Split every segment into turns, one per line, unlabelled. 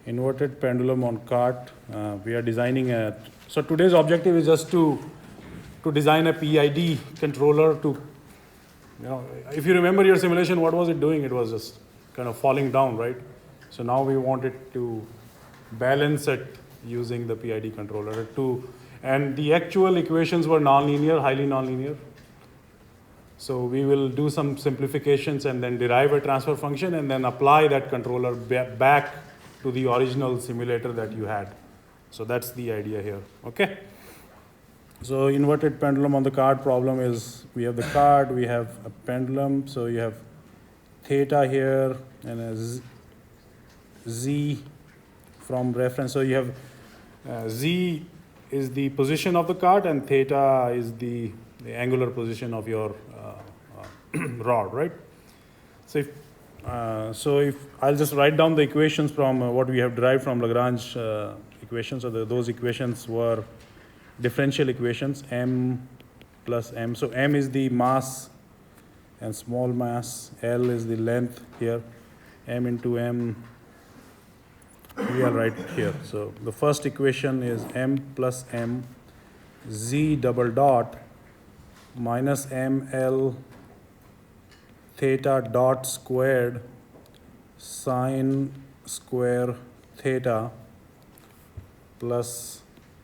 inverted pendulum on cart. We are designing a. So today's objective is just to design a PID controller to, if you remember your simulation, what was it doing? It was just kind of falling down, right? So now we want it to balance it using the PID controller and the actual equations were nonlinear, highly nonlinear. So we will do some simplifications and then derive a transfer function and then apply that controller back to the original simulator that you had. So that's the idea here, okay? So inverted pendulum on the card problem is, we have the card, we have a pendulum, so you have theta here and a z from reference. So you have z is the position of the card and theta is the angular position of your rod, right? So if I'll just write down the equations from what we have derived from Lagrange equations. So those equations were differential equations, m plus m. So m is the mass and small mass, L is the length here, m into m we are right here. So the first equation is m plus m z double dot minus ml theta dot squared sine square theta plus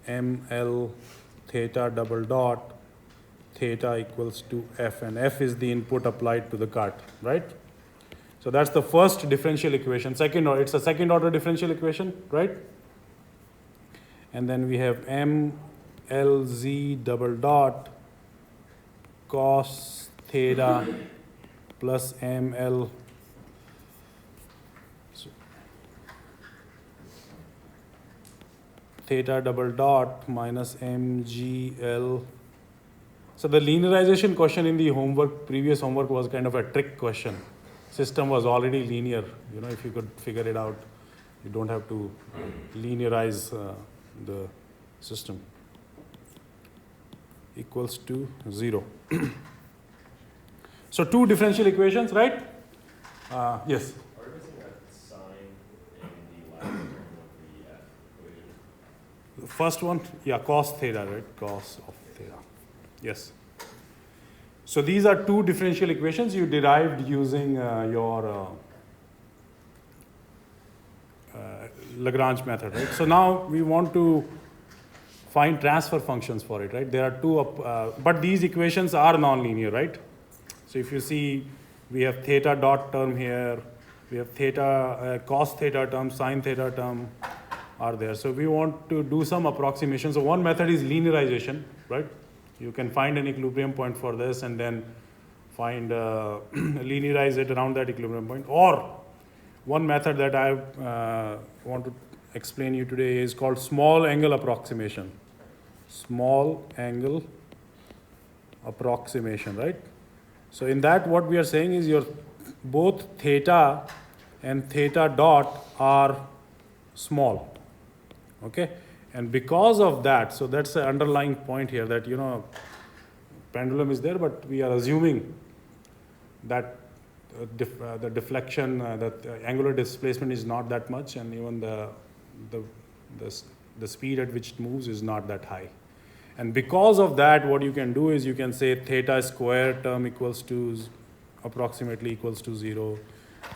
ml theta double dot theta equals to f, and f is the input applied to the cart, right? So that's the first differential equation. It's a second order differential equation, right? And then we have mlz double dot cos theta plus ml theta double dot minus mgl. So the linearization question in the previous homework was kind of a trick question. System was already linear. If you could figure it out, you don't have to linearize the system. Equals to 0. So two differential equations, right? Yes?
Are we missing a sign in the last term of the equation?
The first one, yeah, cos theta, right? Cos of theta. Yes. So these are two differential equations you derived using your Lagrange method, right? So now we want to find transfer functions for it, right? There are two, but these equations are nonlinear, right? So if you see, we have theta dot term here, we have theta, cos theta term, sin theta term are there. So we want to do some approximation. So one method is linearization, right? You can find an equilibrium point for this and then find, linearize it around that equilibrium point. Or one method that I want to explain you today is called small angle approximation. Small angle approximation, right? So in that, what we are saying is both theta and theta dot are small, okay? And because of that, so that's the underlying point here that, pendulum is there, but we are assuming that the deflection, that angular displacement is not that much, and even the speed at which it moves is not that high. And because of that, what you can do is you can say theta square term approximately equals to 0,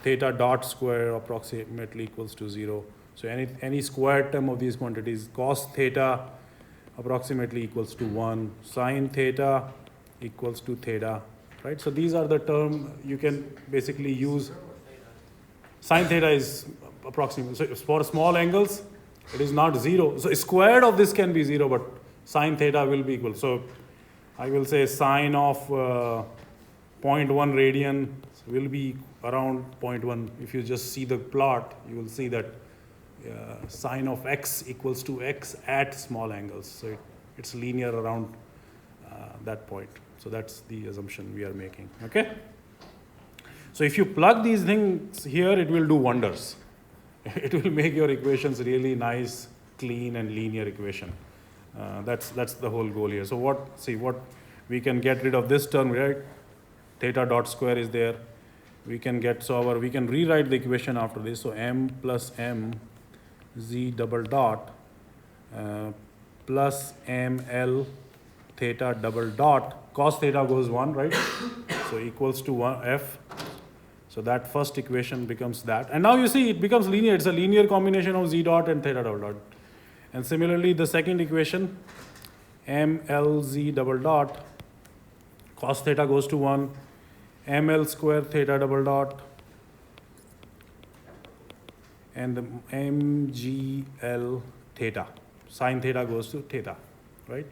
theta dot square approximately equals to 0. So any square term of these quantities, cos theta approximately equals to 1, sin theta equals to theta, right? So these are the terms you can basically use. Sin theta is approximately, so for small angles, it is not 0. So squared of this can be 0, but sin theta will be equal. So I will say sine of 0.1 radian will be around 0.1. If you just see the plot, you will see that sine of x equals to x at small angles. So it's linear around that point. So that's the assumption we are making, okay? So if you plug these things here, it will do wonders. It will make your equations really nice, clean, and linear equation. That's the whole goal here. So what we can get rid of this term, right? Theta dot square is there. We can rewrite the equation after this. So m plus m z double dot plus ml theta double dot, cos theta goes 1, right? So equals to 1 f. So that first equation becomes that. And now you see it becomes linear. It's a linear combination of z dot and theta double dot. And similarly, the second equation, mlz double dot, cos theta goes to 1, ml square theta double dot, and the mgl theta, sine theta goes to theta, right?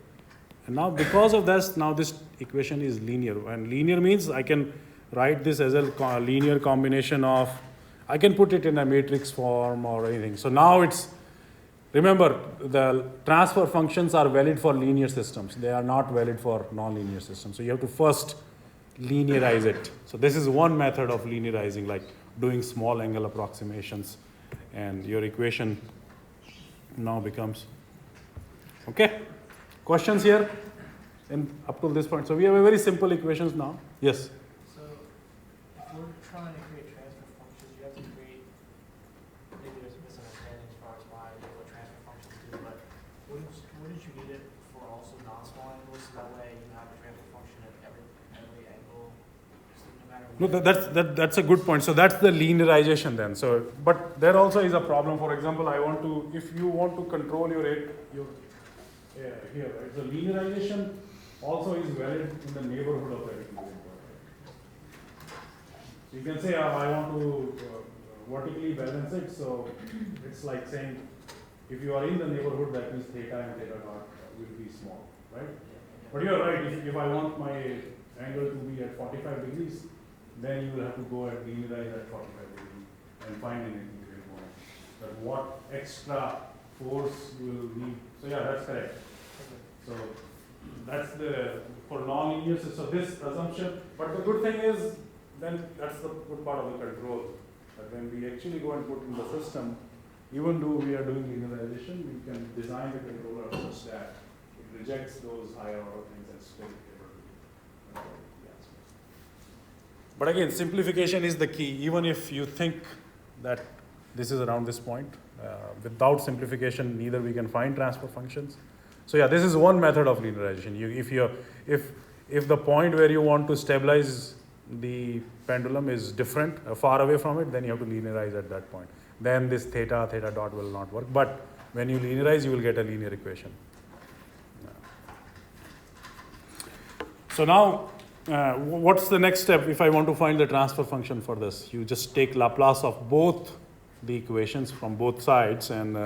And now because of this, now this equation is linear. And linear means I can write this as a linear combination of, I can put it in a matrix form or anything. So now it's, remember, the transfer functions are valid for linear systems. They are not valid for nonlinear systems. So you have to first linearize it. So this is one method of linearizing, like doing small angle approximations. And your equation now becomes, okay? Questions here? And up to this point. So we have a very simple equations now. Yes?
So if we're trying to create transfer functions, you have to create, maybe there's a misunderstanding as far as why what transfer functions do, but wouldn't you need it for also non-small angles? So that way you have a transfer function at every angle, so no matter
No,
what.
that's a good point. So that's the linearization then. So, but there also is a problem. For example, I want to, if you want to control your here, right? So linearization also is valid in the neighborhood of that equilibrium. So you can say, I want to vertically balance it. So it's like saying, if you are in the neighborhood, that means theta and theta dot will be small, right? But you are right. If I want my angle to be at 45 degrees, then you will have to go and linearize at 45 degrees and find an equilibrium point. But what extra force you will need? So yeah, that's correct. So that's the for non-linear system. So this assumption. But the good thing is, then that's the good part of the control. That when we actually go and put in the system, even though we are doing linearization, we can design the controller such that it rejects those higher order things and still able to control the answer. But again, simplification is the key. Even if you think that this is around this point, without simplification, neither we can find transfer functions. So yeah, this is one method of linearization. If the point where you want to stabilize the pendulum is different, far away from it, then you have to linearize at that point. Then this theta dot will not work. But when you linearize, you will get a linear equation. So now, what's the next step if I want to find the transfer function for this? You just take Laplace of both the equations from both sides and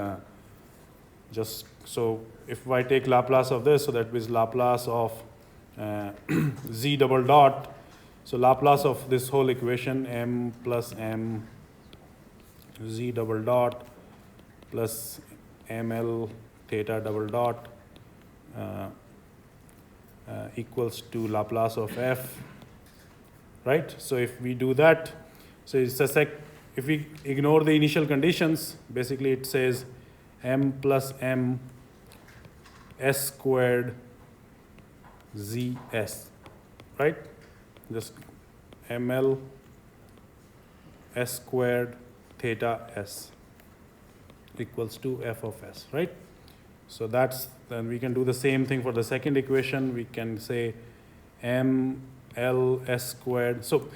so if I take Laplace of this, so that means Laplace of z double dot. So Laplace of this whole equation, m plus m z double dot plus ml theta double dot equals to Laplace of f, right? So if we do that, so it's a if we ignore the initial conditions, basically it says m plus m s squared zs, right? Just ml s squared theta s equals to f of s, right? So that's, then we can do the same thing for the second equation. We can say m l s squared. So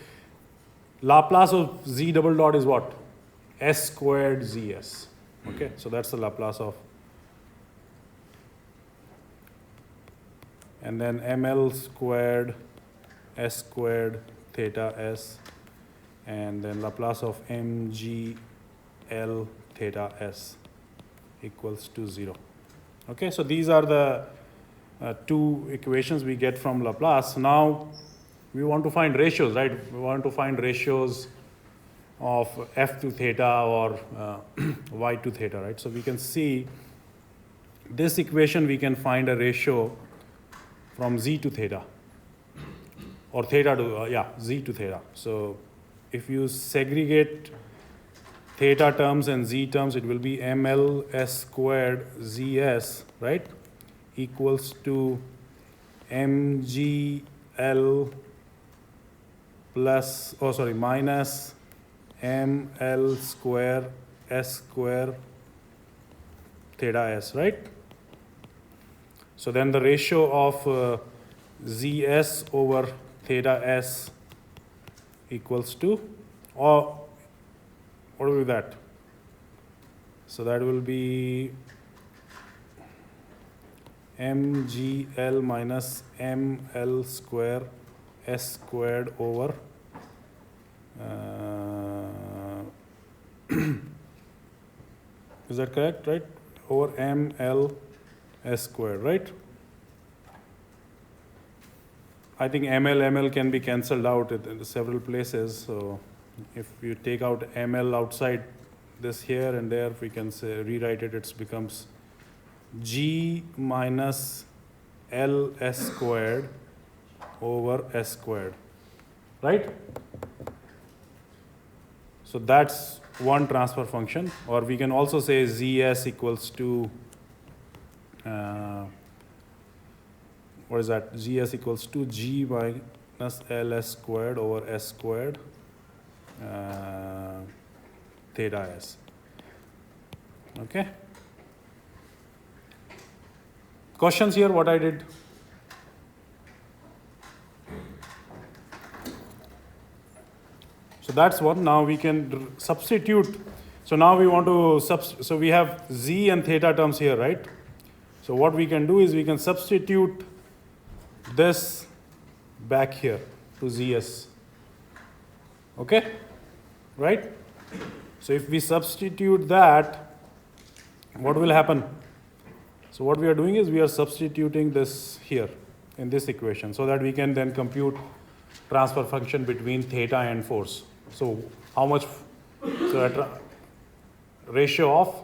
Laplace of z double dot is what? S squared zs. Okay, so that's the Laplace of. And then ml squared s squared theta s, and then Laplace of mg l theta s equals to 0. Okay, so these are the two equations we get from Laplace. Now we want to find ratios, right? We want to find ratios of f to theta or y to theta, right? So we can see this equation, we can find a ratio from z to theta, or theta to, z to theta. So if you segregate theta terms and z terms, it will be ml s squared zs, right, equals to mgl plus, minus ml square s square theta s, right? So then the ratio of zs over theta s equals to, or what will be that? So that will be mgl minus ml square s squared over is that correct, right? Over ml s squared, right? I think ml can be cancelled out in several places. So if you take out ml outside this here and there, we can say rewrite it. It becomes g minus l s squared over s squared, right? So that's one transfer function. Or we can also say zs equals to what is that? Gs equals to g minus ls squared over s squared theta s. Okay. Questions here? What I did? So that's one. Now we can substitute. So now we want to so we have z and theta terms here, right? So what we can do is we can substitute this back here to zs. Okay? Right? So if we substitute that, what will happen? So what we are doing is we are substituting this here in this equation so that we can then compute transfer function between theta and force. So how much, so at ratio of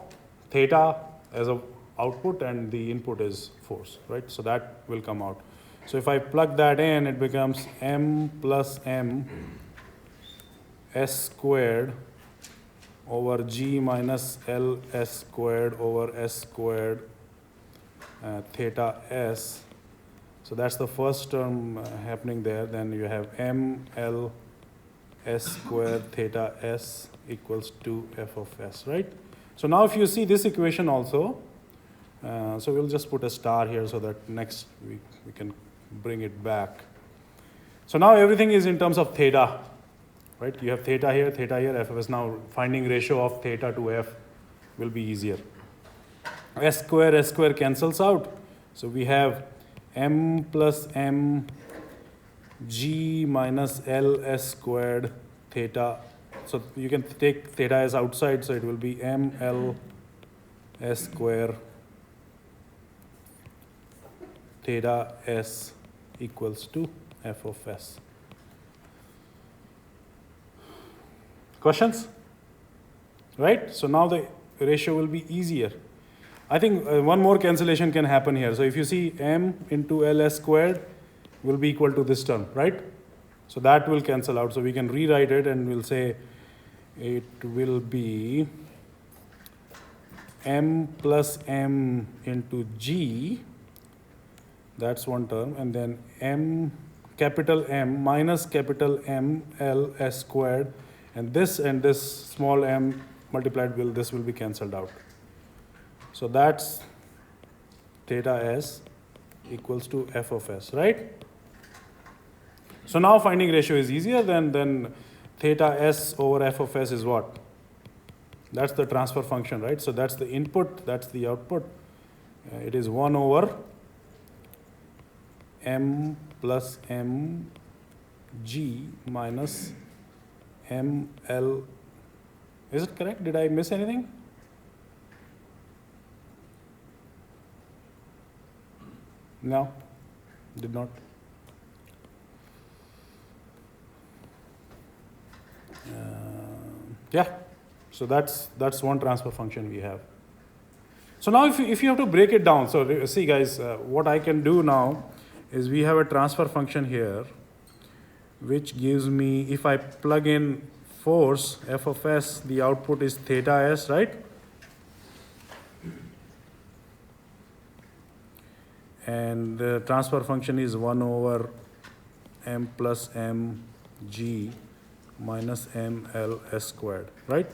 theta as a output and the input is force, right? So that will come out. So if I plug that in, it becomes m plus m s squared over g minus l s squared over s squared theta s. So that's the first term happening there. Then you have m l s squared theta s equals to f of s, right? So now if you see this equation also, so we'll just put a star here so that next week we can bring it back. So now everything is in terms of theta, right? You have theta here, f of s. Now finding ratio of theta to f will be easier. S square cancels out. So we have m plus m g minus l s squared theta. So you can take theta as outside, so it will be m l s square theta s equals to f of s. Questions? Right? So now the ratio will be easier. I think one more cancellation can happen here. So if you see m into ls squared will be equal to this term, right? So that will cancel out. So we can rewrite it and we'll say it will be m plus m into g, that's one term, and then m capital M minus capital M L S squared, and this small m multiplied this will be cancelled out. So that's theta s equals to f of s, right? So now finding ratio is easier than theta s over f of s is what? That's the transfer function, right? So that's the input, that's the output. It is 1 over m plus m g minus m l. Is it correct? Did I miss anything? No, did not. Yeah, so that's one transfer function we have. So now if you have to break it down, so see guys, what I can do now is we have a transfer function here which gives me, if I plug in force f of s, the output is theta s, right? And the transfer function is 1 over m plus m g minus m l s squared, right?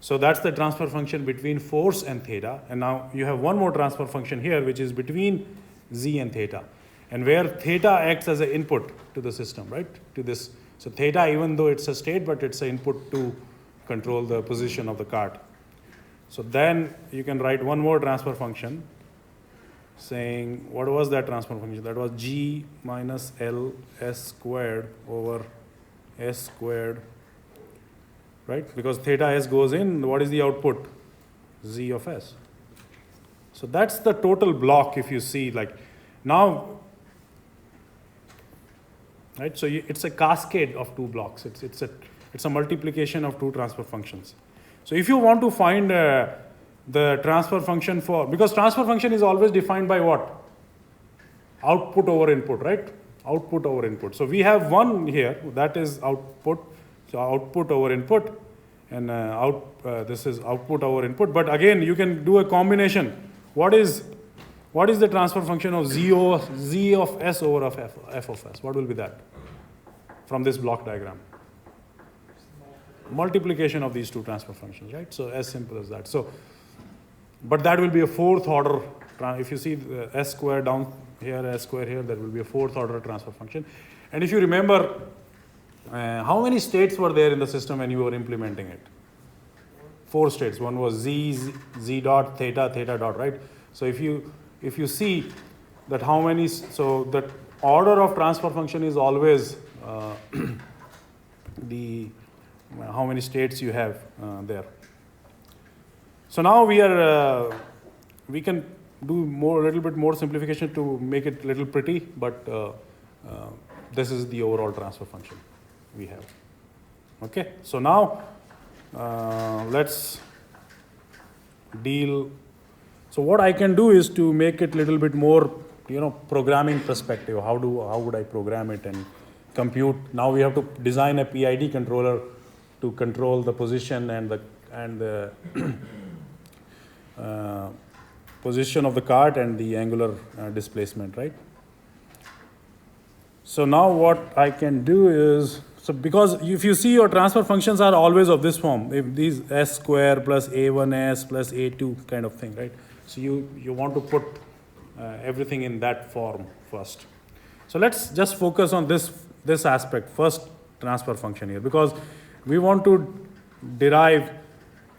So that's the transfer function between force and theta. And now you have one more transfer function here, which is between z and theta. And where theta acts as an input to the system, right? To this. So theta, even though it's a state, but it's an input to control the position of the cart. So then you can write one more transfer function saying, what was that transfer function? That was g minus L s squared over s squared, right? Because theta s goes in, what is the output? Z of s. So that's the total block if you see, like, now, right? So it's a cascade of two blocks. It's a multiplication of two transfer functions. So if you want to find the transfer function for, because transfer function is always defined by what? Output over input, right? Output over input. So we have one here, that is output. So output over input, and this is output over input. But again, you can do a combination. What is the transfer function of z of s over of f of s? What will be that from this block diagram? Multiplication of these two transfer functions, right? So as simple as that. So, but that will be a fourth order. If you see the s square down here, s square here, there will be a fourth order transfer function. And if you remember, how many states were there in the system when you were implementing it? 4 states. One was z dot, theta dot, right? So if you see that how many, so that order of transfer function is always the how many states you have there. So now we can do a little bit more simplification to make it a little pretty, but this is the overall transfer function we have. Okay, so now let's deal. So what I can do is to make it a little bit more, programming perspective. How would I program it and compute? Now we have to design a PID controller to control the position and the position of the cart and the angular displacement, right? So now what I can do is, so because if you see your transfer functions are always of this form, if these s square plus a1s plus a2 kind of thing, right? So you want to put everything in that form first. So let's just focus on this aspect, first transfer function here, because we want to derive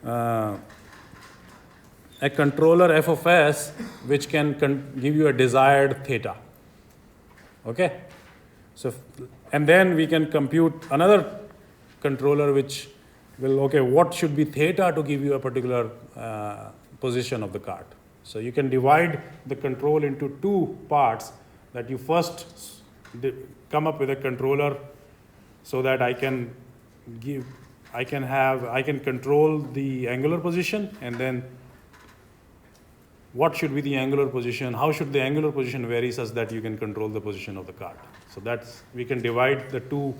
a controller f of s which can give you a desired theta. Okay? So, and then we can compute another controller which will, okay, what should be theta to give you a particular position of the cart. So you can divide the control into two parts, that you first come up with a controller so that I can control the angular position, and then what should be the angular position, how should the angular position vary such that you can control the position of the cart. So we can divide the two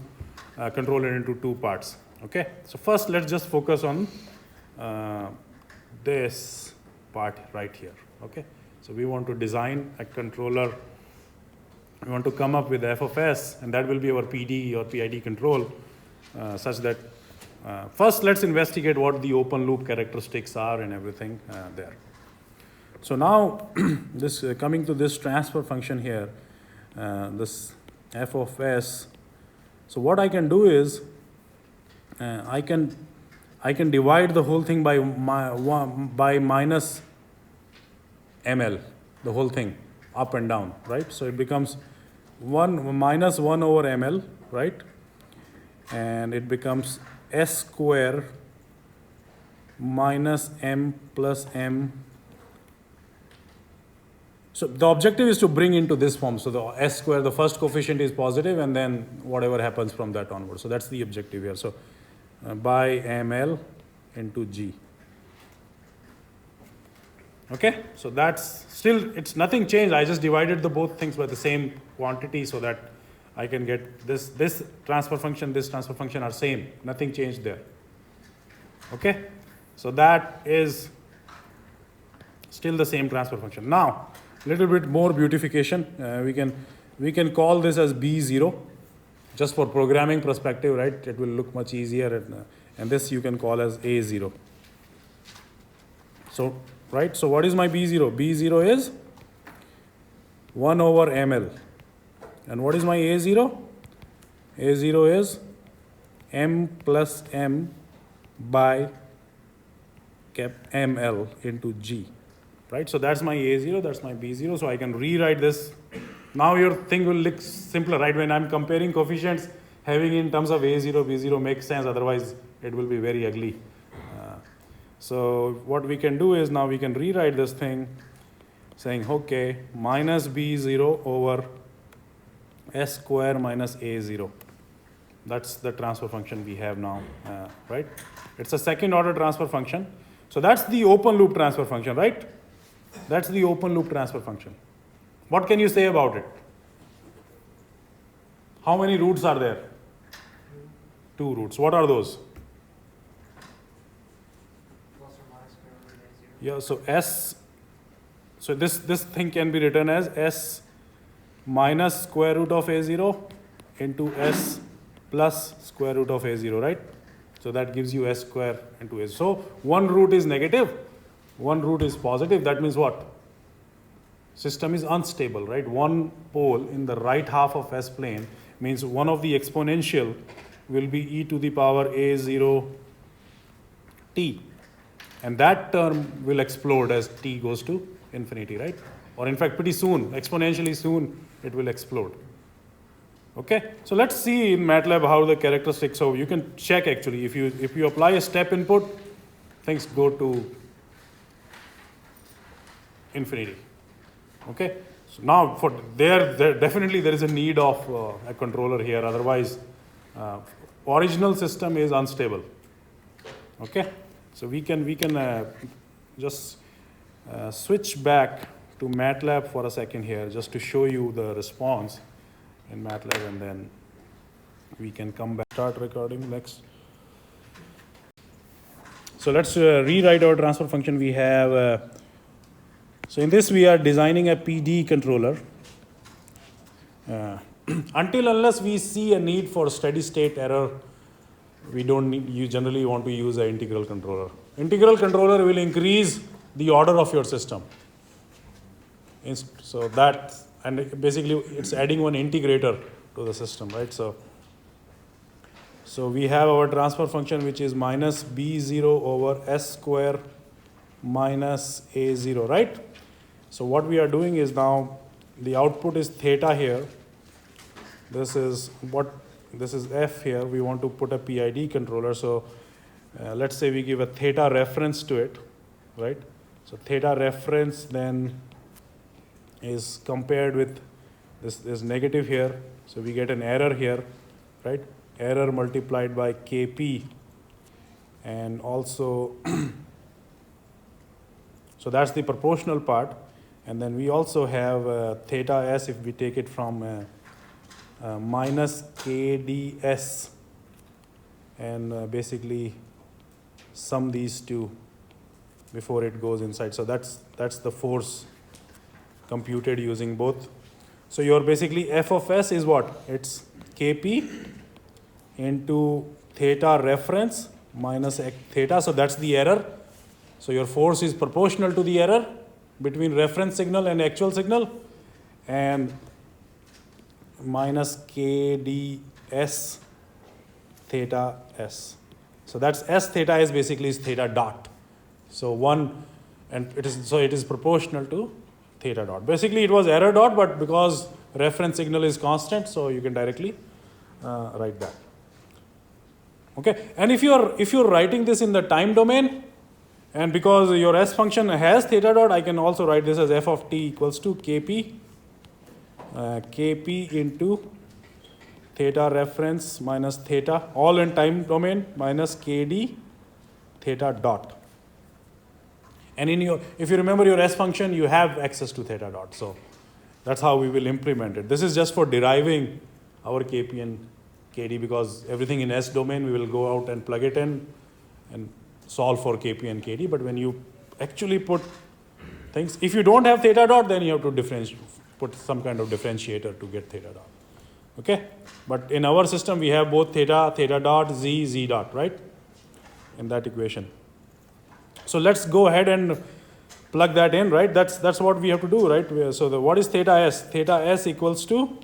controller into two parts. Okay, so first let's just focus on this part right here. Okay, so we want to design a controller. We want to come up with f of s, and that will be our PD or PID control, such that first let's investigate what the open loop characteristics are and everything there. So now this coming to this transfer function here, this f of s. So what I can do is I can divide the whole thing by minus ml, the whole thing up and down, right? So it becomes minus 1 over ml, right? And it becomes s square minus m plus m. So the objective is to bring into this form. So the s square, the first coefficient is positive, and then whatever happens from that onward. So that's the objective here. So by ml into g. Okay, so that's still, it's nothing changed. I just divided the both things by the same quantity so that I can get this transfer function are same. Nothing changed there. Okay, so that is still the same transfer function. Now, a little bit more beautification. We can call this as B0, just for programming perspective, right? It will look much easier, and this you can call as A0. So, right, so what is my B0? B0 is 1 over ml. And what is my A0? A0 is m plus m by cap ml into g. Right, so that's my A0, that's my B0, so I can rewrite this. Now your thing will look simpler, right? When I'm comparing coefficients, having in terms of A0, B0 makes sense, otherwise it will be very ugly. So what we can do is now we can rewrite this thing saying, okay, minus B0 over S square minus A0. That's the transfer function we have now, right? It's a second order transfer function. So that's the open loop transfer function, right? That's the open loop transfer function. What can you say about it? How many roots are there? 2 roots. What are those?
Plus or minus square root of A0.
Yeah, so S, so this thing can be written as S minus square root of A0 into S plus square root of A0, right? So that gives you S square into A0. So one root is negative, one root is positive. That means what? System is unstable, right? One pole in the right half of S plane means one of the exponential will be e to the power A0 t. And that term will explode as t goes to infinity, right? Or in fact, pretty soon, exponentially soon, it will explode. Okay, so let's see in MATLAB how the characteristics. So you can check actually if you apply a step input, things go to infinity. Okay, so now for there definitely there is a need of a controller here. Otherwise, original system is unstable. Okay, so we can just switch back to MATLAB for a second here, just to show you the response in MATLAB, and then we can come back. Start recording next. So let's rewrite our transfer function. We have, so in this we are designing a PD controller. Until unless we see a need for steady state error, we don't need, you generally want to use an integral controller. Integral controller will increase the order of your system. So that, and basically it's adding one integrator to the system, right? So we have our transfer function which is minus B0 over S square minus A0, right? So what we are doing is now the output is theta here. This is F here. We want to put a PID controller. So let's say we give a theta reference to it, right? So theta reference then is compared with this negative here. So we get an error here, right? Error multiplied by Kp. And also, so that's the proportional part. And then we also have theta s if we take it from minus KDS, and basically sum these two before it goes inside. So that's the force computed using both. So your basically f of s is what? It's Kp into theta reference minus theta. So that's the error. So your force is proportional to the error between reference signal and actual signal, and minus KDS theta s. So that's s theta is basically is theta dot. So it is proportional to theta dot. Basically it was error dot, but because reference signal is constant, so you can directly write that. Okay, and if you're writing this in the time domain, and because your s function has theta dot, I can also write this as f of t equals to Kp into theta reference minus theta, all in time domain, minus Kd theta dot. And if you remember your s function, you have access to theta dot. So that's how we will implement it. This is just for deriving our Kp and Kd, because everything in s domain we will go out and plug it in and solve for Kp and Kd. But when you actually put things, if you don't have theta dot, then you have to put some kind of differentiator to get theta dot. Okay, but in our system we have both theta dot, z dot, right, in that equation. So let's go ahead and plug that in, right? That's what we have to do, right? So what is theta s? Theta s equals to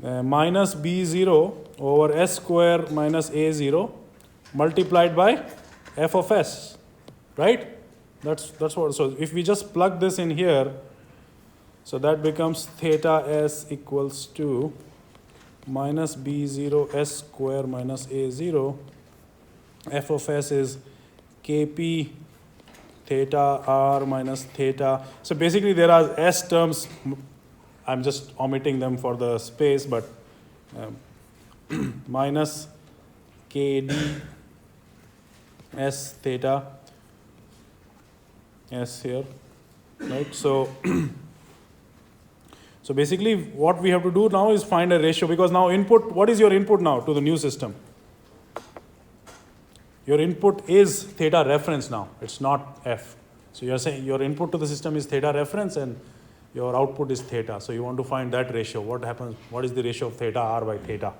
minus b0 over s square minus a0 multiplied by f of s, right? That's what. So if we just plug this in here, so that becomes theta s equals to minus b0 s square minus a0. F of s is kp theta r minus theta. So basically there are s terms. I'm just omitting them for the space, but minus kd s theta s here, right? So so basically what we have to do now is find a ratio, because now input, what is your input now to the new system? Your input is theta reference now, it's not f. So you're saying your input to the system is theta reference and your output is theta. So you want to find that ratio. What happens? What is the ratio of theta r by theta?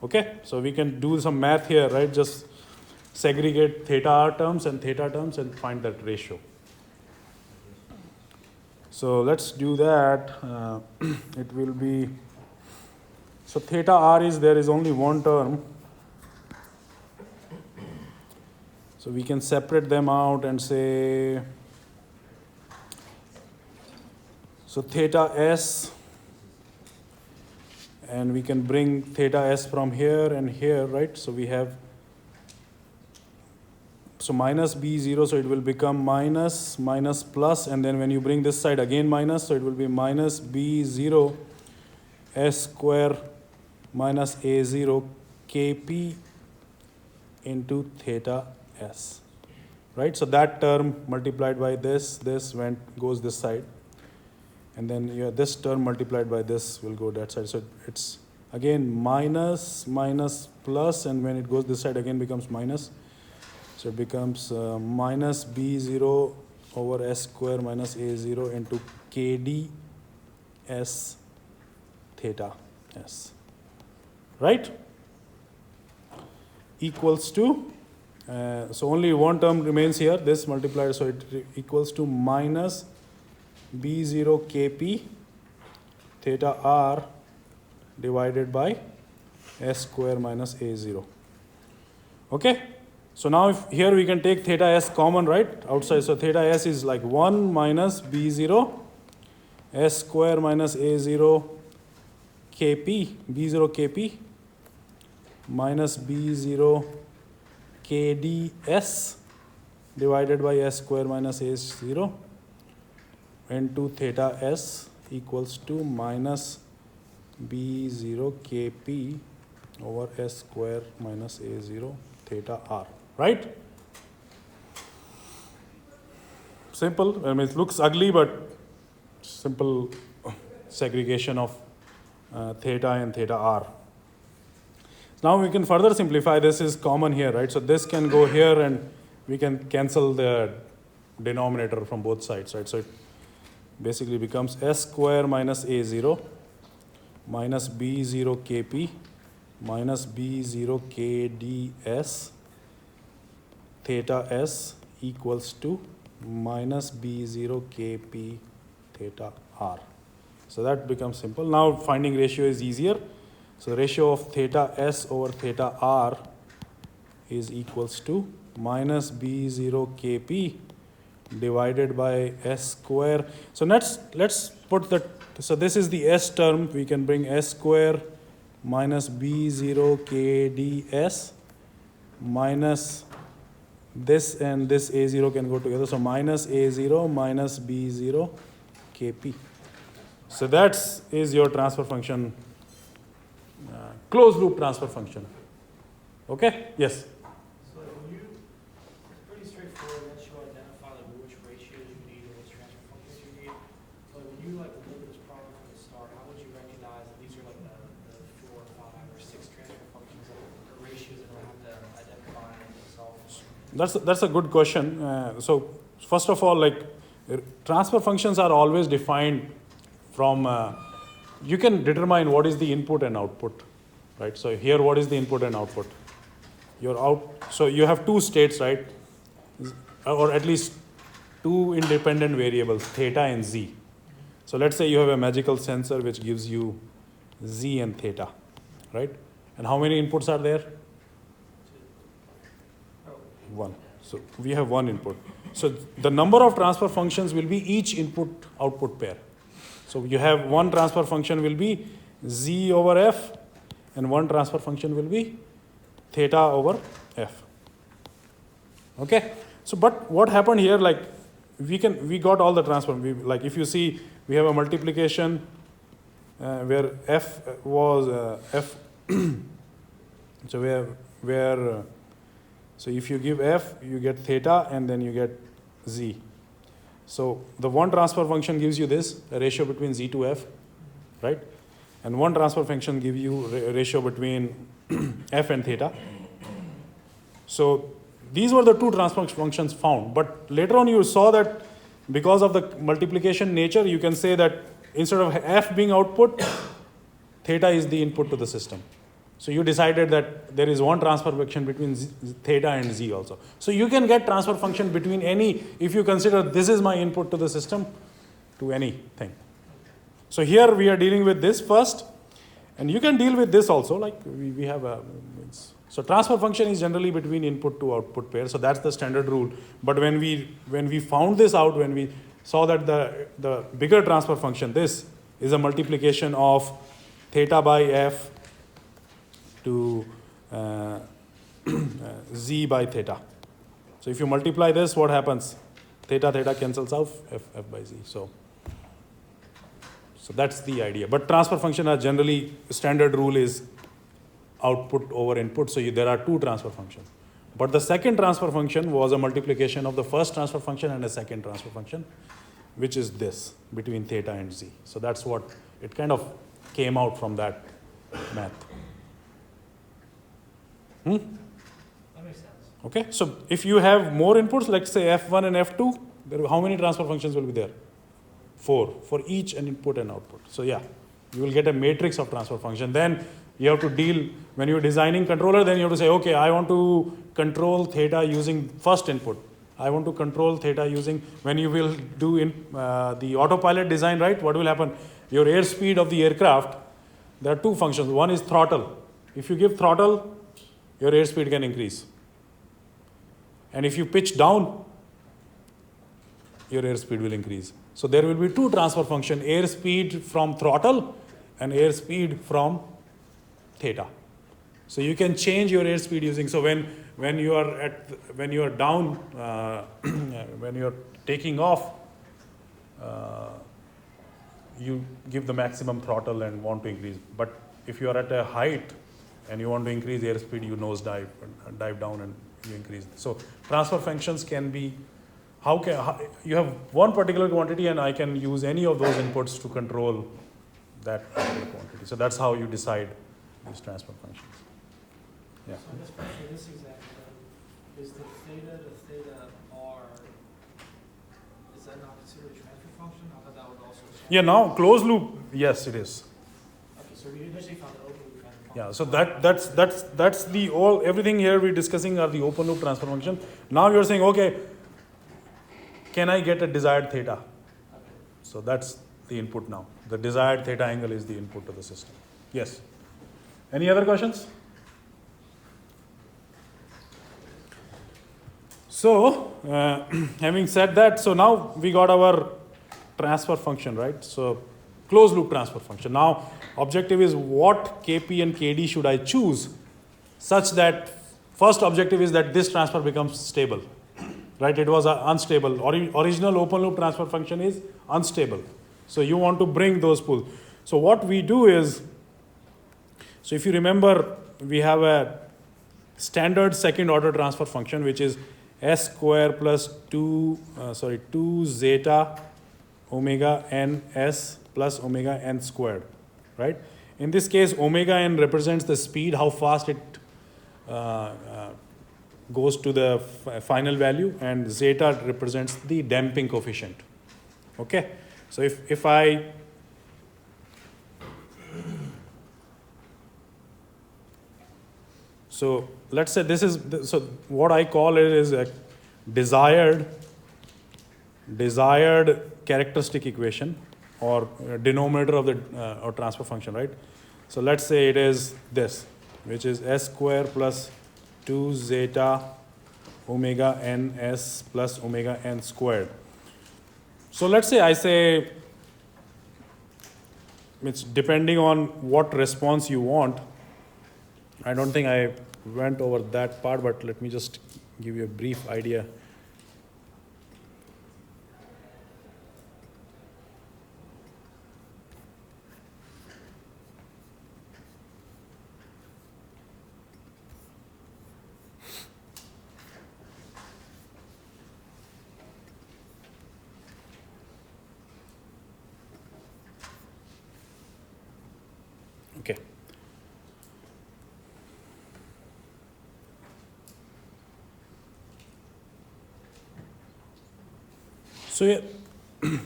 Okay, so we can do some math here, right? Just segregate theta r terms and theta terms and find that ratio. So let's do that. It will be, so theta r is, there is only one term. So we can separate them out and say, so theta s, and we can bring theta s from here and here, right? So we have, so minus b0, so it will become minus, minus plus, and then when you bring this side again minus, so it will be minus b0 s square minus a0 kp into theta s, right? So that term multiplied by this goes this side, and then this term multiplied by this will go that side. So it's again minus, minus, plus, and when it goes this side again becomes minus. So it becomes minus b0 over s square minus a0 into kd s theta s, right? Equals to, so only one term remains here, this multiplied, so it equals to minus b0 kp theta r divided by s square minus a0. Okay, so now if here we can take theta s common, right, outside. So theta s is like 1 minus b0 s square minus a0 kp, b0 kp minus b0 kds divided by s square minus a0 into theta s equals to minus b0 kp over s square minus a0 theta r, right? Simple. I mean, it looks ugly, but simple segregation of theta and theta r. Now we can further simplify. This is common here, right? So this can go here and we can cancel the denominator from both sides, right? So it basically becomes s square minus a0 minus b0 kp minus b0 kds theta s equals to minus b0 kp theta r. So that becomes simple. Now finding ratio is easier. So ratio of theta s over theta r is equals to minus b0 kp divided by s square. So let's put the, so this is the s term. We can bring s square minus b0 kds minus this, and this a0 can go together. So minus a0 minus b0 kp. So that is your transfer function, closed loop transfer function. Okay? Yes?
So when you, it's pretty straightforward once you identify like which ratios you need or which transfer functions you need. But when you like look at this problem from the start, how would you recognize that these are like the 4 or 5 or 6 transfer functions or ratios that we'll have to identify and solve?
That's a good question. So first of all, like transfer functions are always defined from, you can determine what is the input and output, right? So here, what is the input and output? So you have two states, right? or at least two independent variables, theta and z. So let's say you have a magical sensor which gives you z and theta, right? And how many inputs are there? One. So we have one input. So the number of transfer functions will be each input output pair. So you have one transfer function will be z over f, and one transfer function will be theta over f. Okay. So but what happened here, like we got all the transform. Like if you see, we have a multiplication where f was f. So so if you give f, you get theta and then you get z. So the one transfer function gives you this, a ratio between z to f, right? And one transfer function gives you a ratio between f and theta. So these were the two transfer functions found. But later on you saw that because of the multiplication nature, you can say that instead of f being output, theta is the input to the system. So you decided that there is one transfer function between theta and z also. So you can get transfer function between any, if you consider this is my input to the system, to anything. So here we are dealing with this first, and you can deal with this also, like we have a, so transfer function is generally between input to output pair, so that's the standard rule. But when we found this out, when we saw that the bigger transfer function, this is a multiplication of theta by f to z by theta. So if you multiply this, what happens? Theta cancels out, f by z. So that's the idea. But transfer function are generally, standard rule is output over input. So there are two transfer functions. But the second transfer function was a multiplication of the first transfer function and a second transfer function, which is this, between theta and z. So that's what, it kind of came out from that math.
That makes sense.
Okay, so if you have more inputs, let's say f1 and f2, how many transfer functions will be there? 4 for each an input and output. So yeah, you will get a matrix of transfer function. Then you have to deal, when you're designing controller, then you have to say, okay, I want to control theta using first input. I want to control theta using, when you will do the autopilot design, right? What will happen? Your airspeed of the aircraft, there are two functions. One is throttle. If you give throttle, your airspeed can increase. And if you pitch down, your airspeed will increase. So there will be two transfer functions, airspeed from throttle and airspeed from theta. So you can change your airspeed using, so when you are down, when you are taking off, you give the maximum throttle and want to increase. But if you are at a height and you want to increase airspeed, you nose dive down and you increase. So transfer functions can be, you have one particular quantity and I can use any of those inputs to control that particular quantity. So that's how you decide these transfer functions. Yeah.
So I guess for this example, is the theta to theta r, is that not considered a transfer function? I thought that would also.
Yeah, now closed loop, yes, it is.
Okay, so we initially found the open loop transfer function.
Yeah, so that's the all, everything here we're discussing are the open loop transfer function. Now you're saying, okay, can I get a desired theta?
Okay.
So that's the input now. The desired theta angle is the input to the system. Yes. Any other questions? So, having said that, so now we got our transfer function, right? So, closed loop transfer function. Now, objective is what Kp and Kd should I choose such that first objective is that this transfer becomes stable, right? It was unstable. Original open loop transfer function is unstable. So, you want to bring those pools. So, what we do is, so if you remember, we have a standard second order transfer function which is s square plus 2 zeta omega n s plus omega n squared, right? In this case, omega n represents the speed, how fast it goes to the final value, and zeta represents the damping coefficient. Okay, so if I so let's say this is, so what I call it is a desired characteristic equation or denominator of the or transfer function, right? So let's say it is this, which is s square plus 2 zeta omega n s plus omega n squared. So let's say I say, it's depending on what response you want. I don't think I went over that part, but let me just give you a brief idea. Okay. So yeah,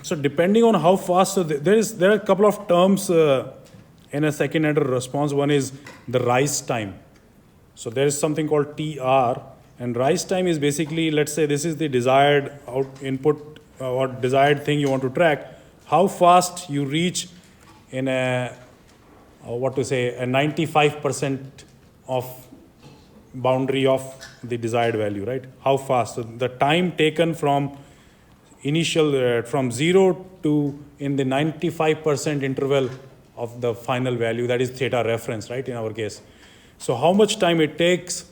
so depending on how fast, so there are a couple of terms in a second order response. One is the rise time. So there is something called TR, and rise time is basically, let's say this is the desired input or desired thing you want to track. How fast you reach in a a 95% of boundary of the desired value, right? How fast? So the time taken from initial, from 0 to in the 95% interval of the final value, that is theta reference, right, in our case. So how much time it takes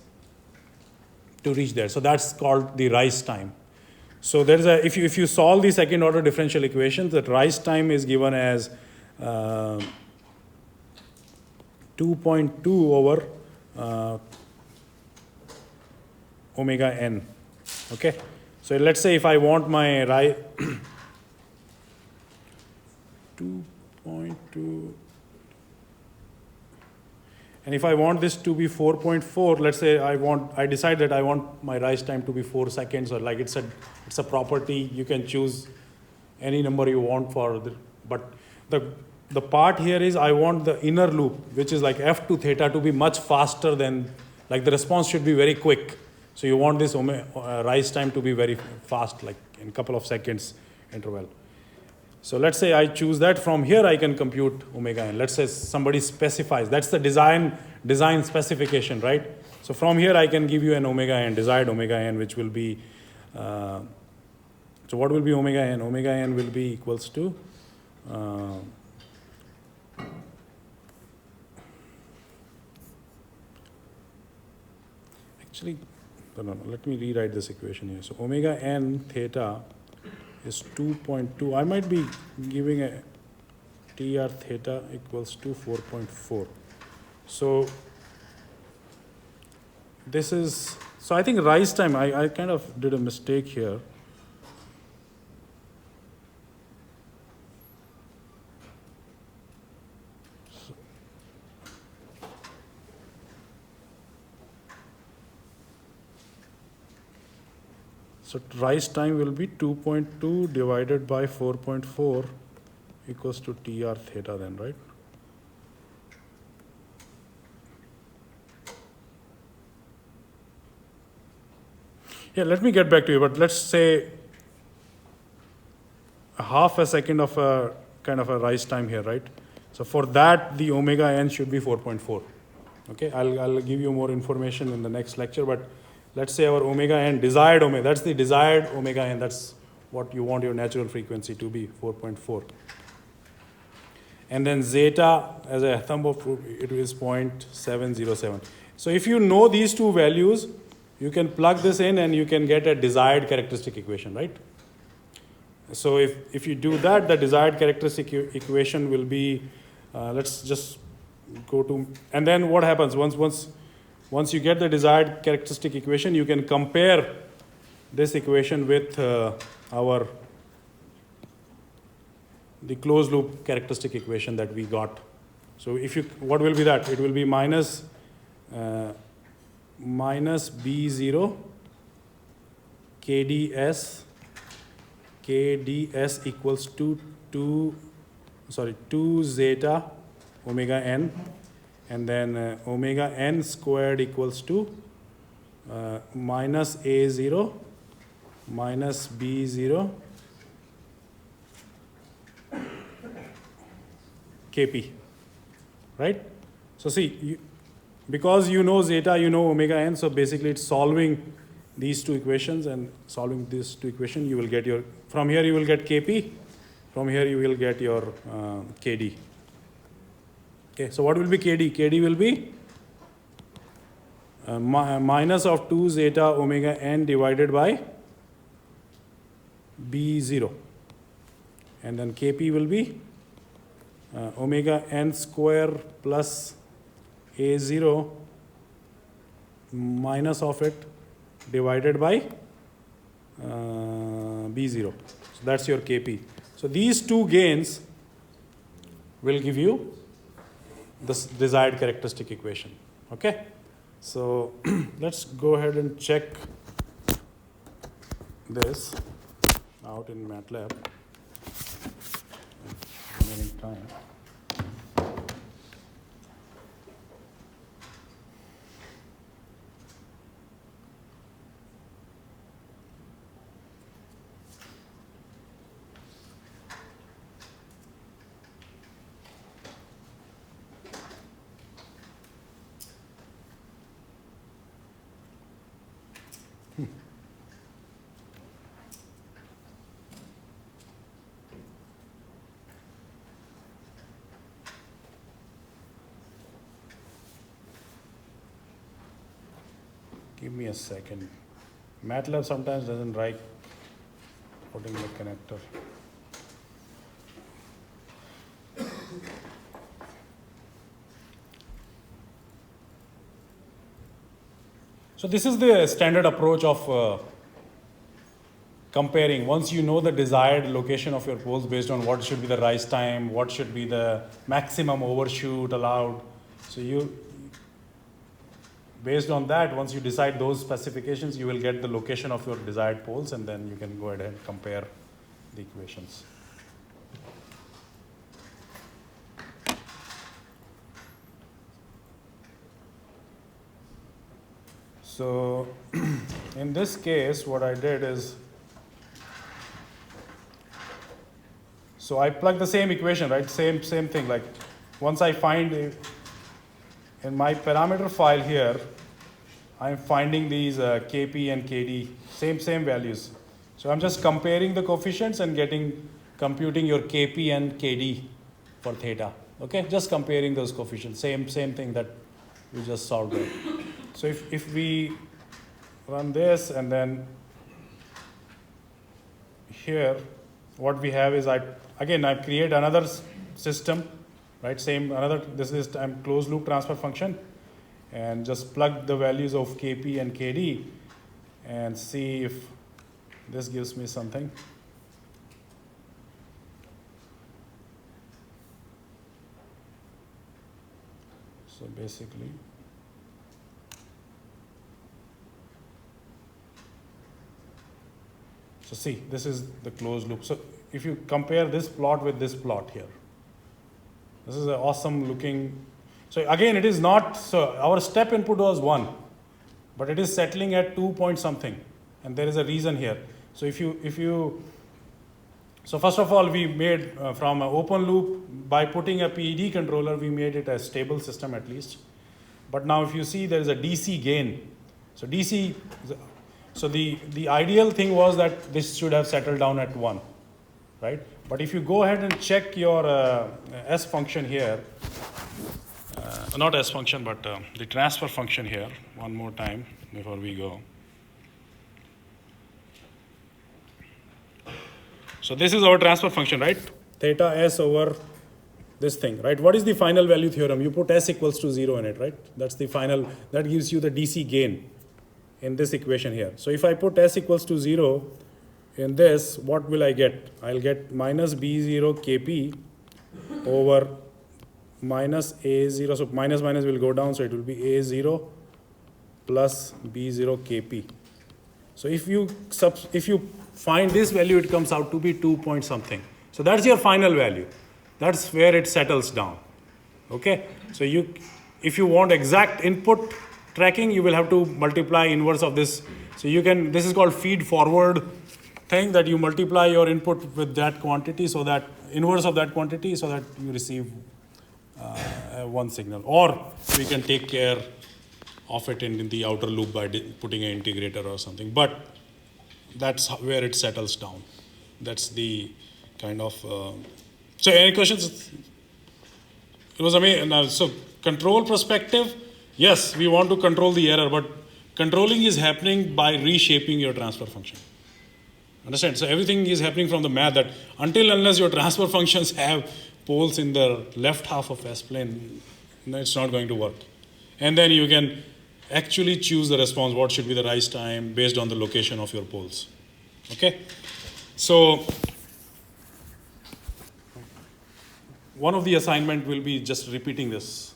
to reach there? So that's called the rise time. So there is a, if you solve the second order differential equations, that rise time is given as 2.2 over omega n. Okay, so let's say if I want my 2.2, and if I want this to be 4.4, let's say I decide that I want my rise time to be 4 seconds, or like it's a property, you can choose any number you want for the, but the part here is I want the inner loop, which is like f2 theta, to be much faster than, like the response should be very quick. So you want this rise time to be very fast, like in a couple of seconds interval. So let's say I choose that. From here I can compute omega n. Let's say somebody specifies, that's the design specification, right? So from here I can give you an omega n, desired omega n, which will be, so what will be omega n? Omega n will be equals to, actually, no, let me rewrite this equation here. So omega n theta is 2.2. I might be giving a TR theta equals to 4.4. So this is, so I think rise time, I kind of did a mistake here. So rise time will be 2.2 divided by 4.4 equals to TR theta then, right? Yeah, let me get back to you, but let's say half a second of a kind of a rise time here, right? So for that, the omega n should be 4.4. Okay, I'll give you more information in the next lecture, but let's say our omega n, desired omega, that's the desired omega n, that's what you want your natural frequency to be, 4.4. And then zeta, as a thumb of rule, it is 0.707. So if you know these two values, you can plug this in and you can get a desired characteristic equation, right? So if you do that, the desired characteristic equation will be, let's just go to, and then what happens once you get the desired characteristic equation, you can compare this equation with the closed loop characteristic equation that we got. So what will be that? It will be minus B0 KDS equals to 2 zeta omega n, and then omega n squared equals to minus A0 minus B0 Kp, right? So see, because you know zeta, you know omega n, so basically it's solving these two equations, and solving these two equations, you will get your, from here you will get Kp, from here you will get your Kd. Okay, so what will be Kd? Kd will be minus of 2 zeta omega n divided by B0. And then Kp will be omega n square plus A0 minus of it divided by B0. So that's your Kp. So these two gains will give you this desired characteristic equation. Okay? So let's go ahead and check this out in MATLAB. Remaining time. Give me a second. MATLAB sometimes doesn't like putting the connector. So this is the standard approach of comparing. Once you know the desired location of your poles based on what should be the rise time, what should be the maximum overshoot allowed. So you, based on that, once you decide those specifications, you will get the location of your desired poles, and then you can go ahead and compare the equations. So in this case, what I did is, so I plug the same equation, right? Same thing. Like once I find in my parameter file here, I'm finding these Kp and Kd, same values. So I'm just comparing the coefficients and computing your Kp and Kd for theta. Okay, just comparing those coefficients, same thing that we just solved there. So if we run this, and then here, what we have is I create another system, right? This is closed loop transfer function, and just plug the values of Kp and Kd and see if this gives me something. So basically, so see, this is the closed loop. So if you compare this plot with this plot here, this is an awesome looking. So again, it is not, so our step input was 1, but it is settling at 2 point something, and there is a reason here. So so first of all, we made from an open loop, by putting a Pid controller, we made it a stable system at least. But now if you see, there is a DC gain. So so the ideal thing was that this should have settled down at 1, right? But if you go ahead and check your S function here, not S function, but the transfer function here, one more time before we go. So this is our transfer function, right? Theta S over this thing, right? What is the final value theorem? You put S equals to 0 in it, right? That's the final, that gives you the DC gain in this equation here. So if I put S equals to 0 in this, what will I get? I'll get minus B0 Kp over minus A0. So minus will go down, so it will be A0 plus B0 Kp. So if you find this value, it comes out to be 2 point something. So that's your final value. That's where it settles down. Okay? So if you want exact input tracking, you will have to multiply inverse of this. So this is called feed forward thing that you multiply your input with that quantity, so that inverse of that quantity, so that you receive one signal. Or we can take care of it in the outer loop by putting an integrator or something. But that's where it settles down. That's the kind of. So any questions? It was amazing. So control perspective, yes, we want to control the error, but controlling is happening by reshaping your transfer function. Understand? So everything is happening from the math, that unless your transfer functions have poles in the left half of S-plane, it's not going to work. And then you can actually choose the response, what should be the rise time based on the location of your poles. Okay? So one of the assignment will be just repeating this.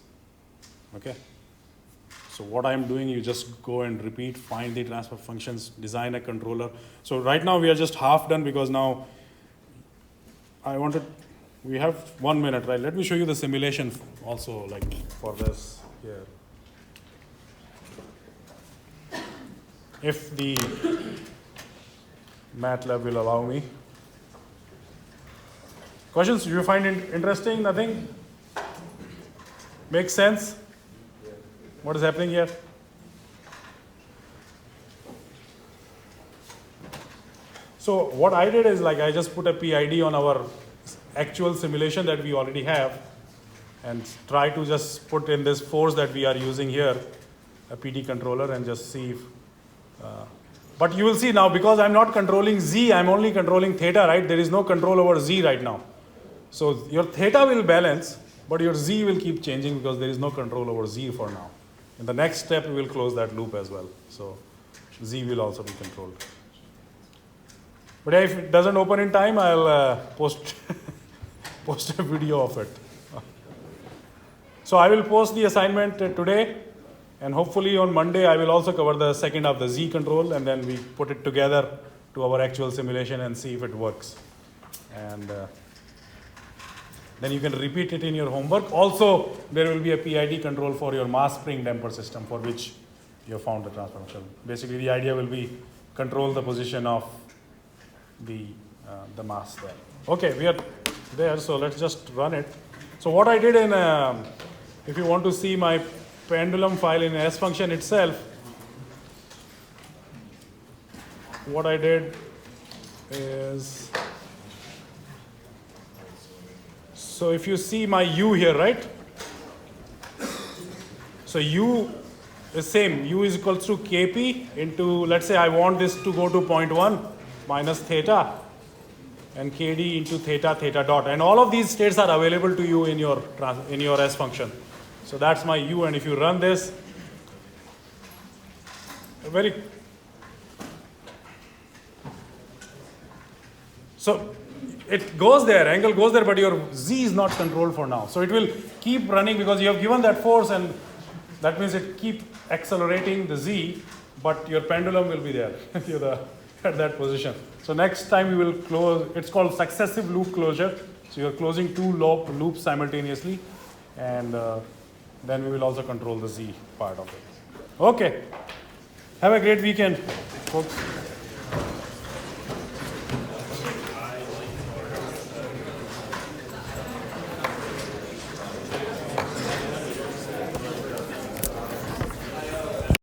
Okay? So what I'm doing, you just go and repeat, find the transfer functions, design a controller. So right now we are just half done, because now we have 1 minute, right? Let me show you the simulation also, like for this here. If the MATLAB will allow me. Questions? Do you find it interesting? Nothing? Makes sense? What is happening here? So what I did is, like, I just put a PID on our actual simulation that we already have, and try to just put in this force that we are using here, a PD controller, and just see if. But you will see now, because I'm not controlling Z, I'm only controlling theta, right? There is no control over Z right now. So your theta will balance, but your Z will keep changing because there is no control over Z for now. In the next step, we will close that loop as well. So Z will also be controlled. But if it doesn't open in time, I'll post a video of it. So I will post the assignment today, and hopefully on Monday I will also cover the second of the Z control, and then we put it together to our actual simulation and see if it works. And then you can repeat it in your homework. Also, there will be a PID control for your mass spring damper system, for which you have found the transfer function. Basically, the idea will be control the position of the mass there. Okay, we are there, so let's just run it. So what I did in, if you want to see my pendulum file in S function itself, what I did is, so if you see my U here, right? So U is same. U is equals to Kp into, let's say I want this to go to 0.1 minus theta, and Kd into theta, theta dot. And all of these states are available to you in your S function. So that's my U, and if you run this, so it goes there, angle goes there, but your Z is not controlled for now. So it will keep running because you have given that force, and that means it keep accelerating the Z, but your pendulum will be there at that position. So next time we will close, it's called successive loop closure. So you're closing two loops simultaneously, and then we will also control the Z part of it. Okay. Have a great weekend, folks.